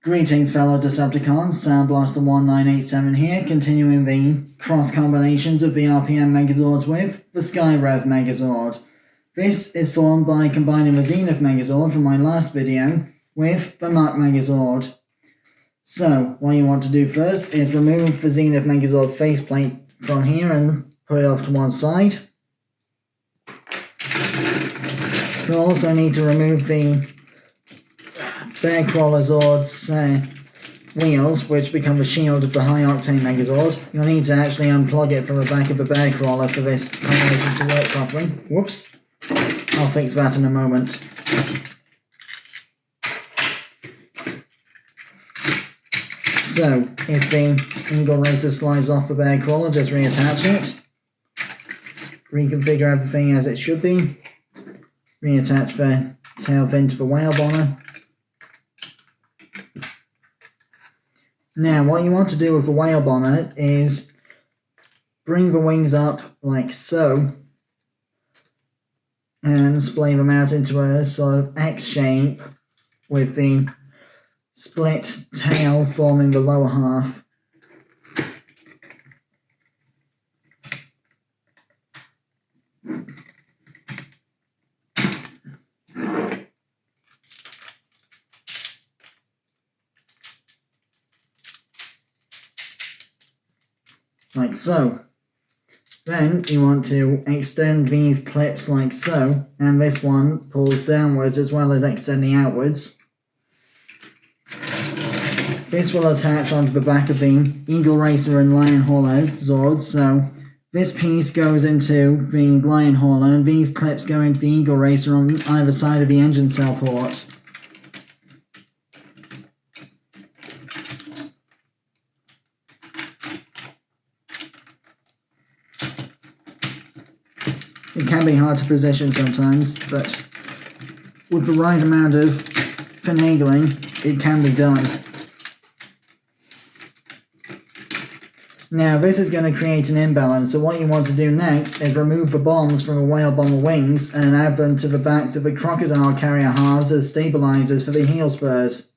Greetings fellow Decepticons, Soundblaster1987 here, continuing the cross combinations of the RPM Megazords with the Skyrev Megazord. This is formed by combining the Zenith Megazord from my last video with the Mach Megazord. So, what you want to do first is remove the Zenith Megazord faceplate from here and put it off to one side. You'll also need to remove the Bear Crawler Zord's wheels, which become the shield of the High Octane Megazord. You'll need to actually unplug it from the back of the Bear Crawler for this combination to work properly. Whoops. I'll fix that in a moment. So, if the Eagle Racer slides off the Bear Crawler, just reattach it. Reconfigure everything as it should be. Reattach the tail fin to the whale bonnet. Now, what you want to do with the whale bonnet is bring the wings up like so and splay them out into a sort of X shape with the split tail forming the lower half. Like so. Then you want to extend these clips like so, and this one pulls downwards as well as extending outwards. This will attach onto the back of the Eagle Racer and Lion Hauler Zords, so this piece goes into the Lion Hauler and these clips go into the Eagle Racer on either side of the engine cell port. It can be hard to position sometimes, but with the right amount of finagling, it can be done. Now, this is going to create an imbalance, so what you want to do next is remove the bombs from the whale bomber wings and add them to the backs of the crocodile carrier halves as stabilizers for the heel spurs.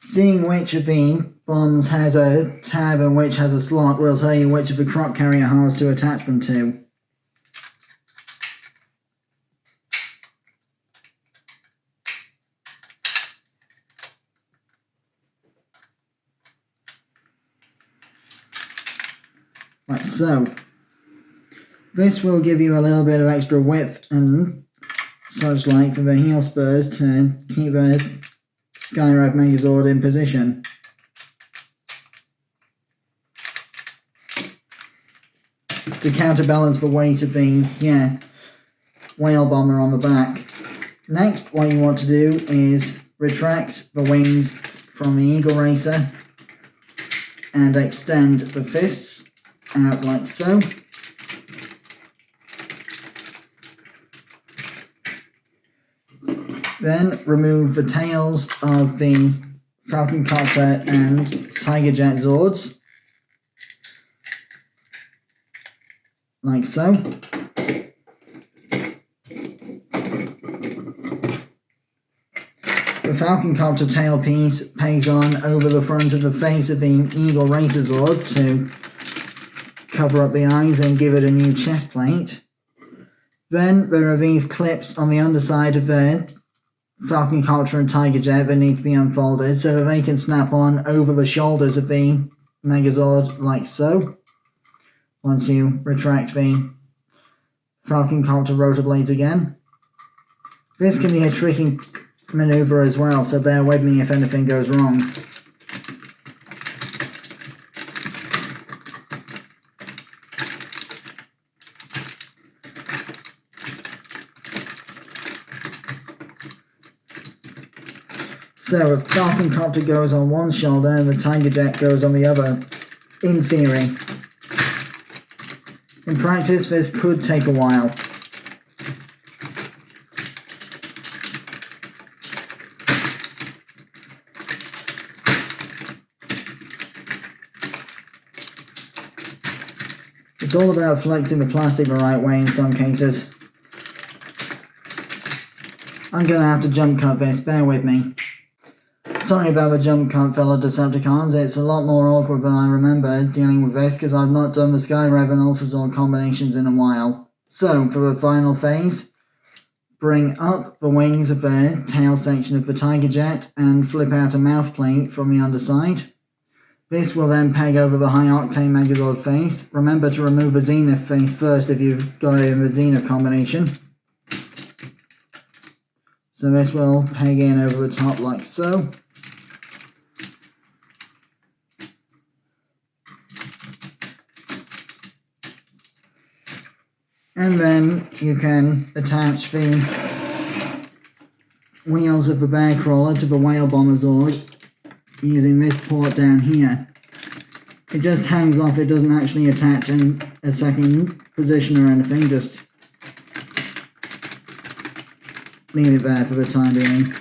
Seeing which of the bombs has a tab and which has a slot will tell you which of the croc carrier halves to attach them to. Like so. This will give you a little bit of extra width and such like for the heel spurs to keep a Skyrev Megazord in position. To counterbalance the weight of the whale bomber on the back. Next, what you want to do is retract the wings from the Eagle Racer and extend the fists out like so. Then remove the tails of the Falcon and Tiger Zords, like so. The Falcon tailpiece pays on over the front of the face of the Eagle Racer Zord to cover up the eyes and give it a new chest plate. Then there are these clips on the underside of the Falcon and Tiger Jet that need to be unfolded so that they can snap on over the shoulders of the Megazord like so. Once you retract the Falcon rotor blades again. This can be a tricky maneuver as well, so bear with me if anything goes wrong. So if Falcon goes on one shoulder and the Tiger Jet goes on the other, in theory. In practice, this could take a while. It's all about flexing the plastic the right way in some cases. I'm gonna have to jump cut this, bear with me. Sorry about the jump cut, fellow Decepticons, it's a lot more awkward than I remember dealing with this because I've not done the Skyrev and Ultrazord combinations in a while. So, for the final phase, bring up the wings of the tail section of the Tiger Jet and flip out a mouth plate from the underside. This will then peg over the High Octane Megazord face. Remember to remove the Zenith face first if you've got it in the Zenith combination. So this will peg in over the top like so. And then you can attach the wheels of the bear crawler to the whale bomber Zord using this port down here. It just hangs off, it doesn't actually attach in a second position or anything, just leave it there for the time being.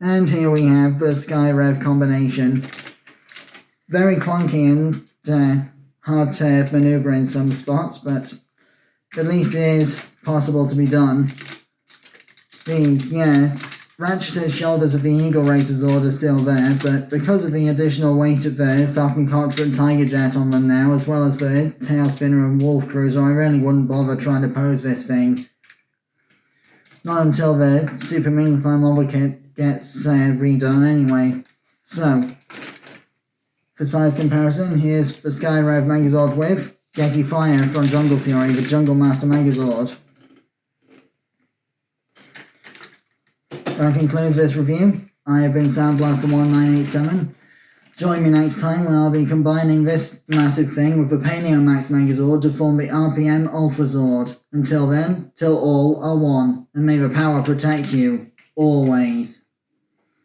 And here we have the Skyrev combination. Very clunky and hard to maneuver in some spots, but at least it is possible to be done. The ratcheted shoulders of the Eagle Racer Zord are still there, but because of the additional weight of the Falcon and Tiger Jet on them now, as well as the Tail Spinner and Wolf Cruiser, I really wouldn't bother trying to pose this thing. Not until the Super Mini Climb model kit gets redone anyway. So, for size comparison, here's the Skyrev Megazord with GekiFire from Jungle Fury, the Jungle Master Megazord. That concludes this review. I have been Soundblaster1987. Join me next time when I'll be combining this massive thing with the ValveMax Megazord to form the RPM Ultrazord. Until then, till all are one, and may the power protect you, always.